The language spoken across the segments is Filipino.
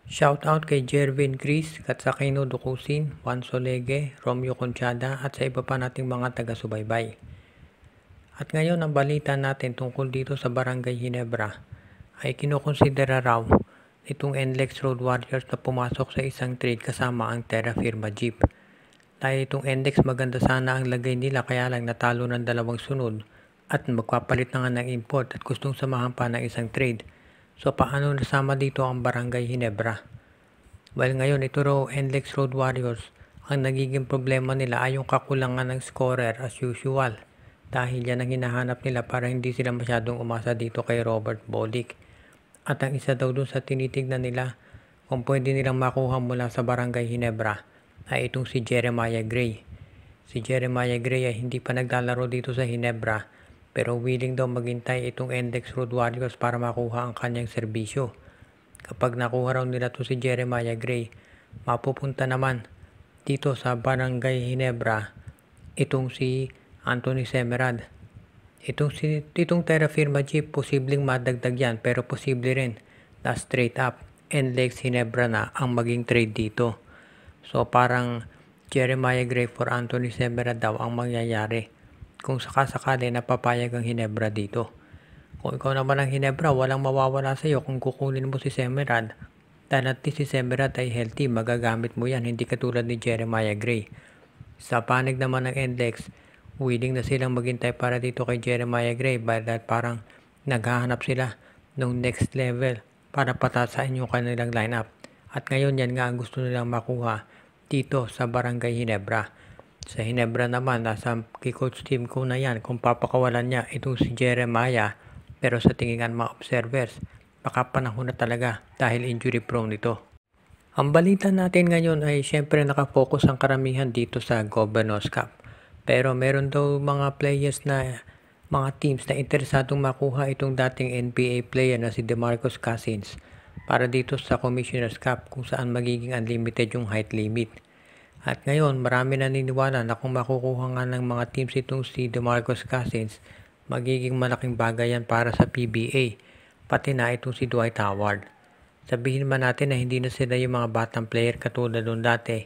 Shoutout kay Jervin Chris, Katsakino Dukusin, Juan Solegue, Romeo Conchada at sa iba pa nating mga taga-subaybay. At ngayon ang balita natin tungkol dito sa Barangay Ginebra ay kinukonsidera raw itong NLEX Road Warriors na pumasok sa isang trade kasama ang Terra Firma Jeep. Dahil itong NLEX maganda sana ang lagay nila kaya lang natalo ng dalawang sunod at magpapalit na nga ng import at gustong samahan pa ng isang trade. So paano nasama dito ang Barangay Ginebra? Well ngayon ito raw NLEX Road Warriors, ang nagiging problema nila ay yung kakulangan ng scorer as usual. Dahil yan ang hinahanap nila para hindi sila masyadong umasa dito kay Robert Bodic. At ang isa daw dun sa tinitignan nila kung pwede nilang makuha mula sa Barangay Ginebra ay itong si Jeremiah Gray. Si Jeremiah Gray ay hindi pa naglalaro dito sa Ginebra pero willing daw maghintay itong NLEX Road Warriors para makuha ang kanyang serbisyo. Kapag nakuha raw nila to si Jeremiah Gray, mapupunta naman dito sa Barangay Ginebra itong si Anthony Semerad. Itong Terra Firma Jeep posibleng madagdag yan pero posible rin na straight up NLEX Ginebra na ang maging trade dito. So parang Jeremiah Gray for Anthony Semerad daw ang mangyayari kung sakasakali napapayag ang Ginebra dito. Kung ikaw naman ang Ginebra, walang mawawala sa iyo kung kukunin mo si Semerad. Dahil at least si Semerad ay healthy, magagamit mo yan, hindi katulad ni Jeremiah Gray. Sa panig naman ng NLEX, willing na silang maghintay para dito kay Jeremiah Gray dahil parang naghahanap sila ng next level para patasain yung kanilang lineup. At ngayon yan nga ang gusto nilang makuha dito sa Barangay Ginebra. Sa Ginebra naman, nasa kay Coach Tim ko na yan kung papakawalan niya itong si Jeremiah. Pero sa tingin ng mga observers, baka panahon na talaga dahil injury prone ito. Ang balita natin ngayon ay syempre nakafocus ang karamihan dito sa Governors Cup. Pero meron daw mga players na mga teams na interesadong makuha itong dating NBA player na si DeMarcus Cousins para dito sa Commissioner's Cup kung saan magiging unlimited yung height limit. At ngayon marami naniniwala na kung makukuha nga ng mga teams itong si DeMarcus Cousins, magiging malaking bagay yan para sa PBA, pati na itong si Dwight Howard. Sabihin man natin na hindi na sila yung mga batang player katulad nung dati,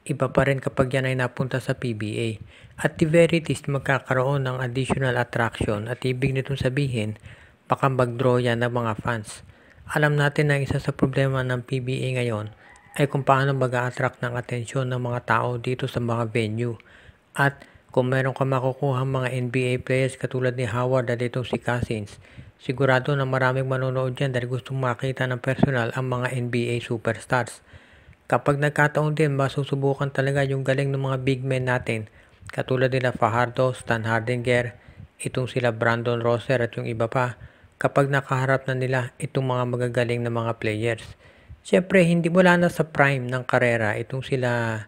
iba pa rin kapag yan ay napunta sa PBA. At the very least magkakaroon ng additional attraction at ibig nitong sabihin, baka mag-draw yan ng mga fans. Alam natin na isa sa problema ng PBA ngayon ay kung paano mag-a-attract ng atensyon ng mga tao dito sa mga venue. At kung meron ka makukuha mga NBA players katulad ni Howard at itong si Cousins, sigurado na maraming manonood dyan dahil gustong makita ng personal ang mga NBA superstars. Kapag nagkataon din, masusubukan talaga yung galing ng mga big men natin katulad nila Fajardo, Stan Hardinger, itong sila Brandon Rosser at yung iba pa kapag nakaharap na nila itong mga magagaling na mga players. Siyempre, hindi wala na sa prime ng karera itong sila,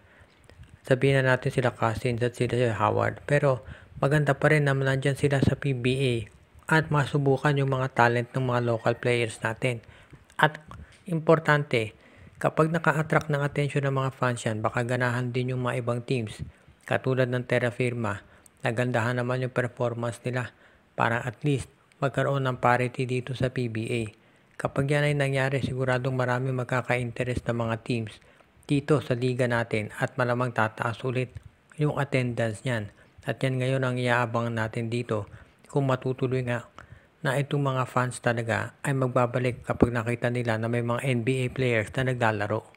sabihin na natin sila Cousins at sila Howard. Pero maganda pa rin na nandyan sila sa PBA at masubukan yung mga talent ng mga local players natin. At importante, kapag naka-attract ng attention ng mga fans yan, baka ganahan din yung mga ibang teams. Katulad ng Terra Firma, nagandahan naman yung performance nila para at least magkaroon ng parity dito sa PBA. Kapag yan ay nangyari, siguradong marami magkaka-interest ng mga teams dito sa liga natin at malamang tataas ulit yung attendance niyan. At yan ngayon ang iaabangan natin dito kung matutuloy nga na itong mga fans talaga ay magbabalik kapag nakita nila na may mga NBA players na naglalaro.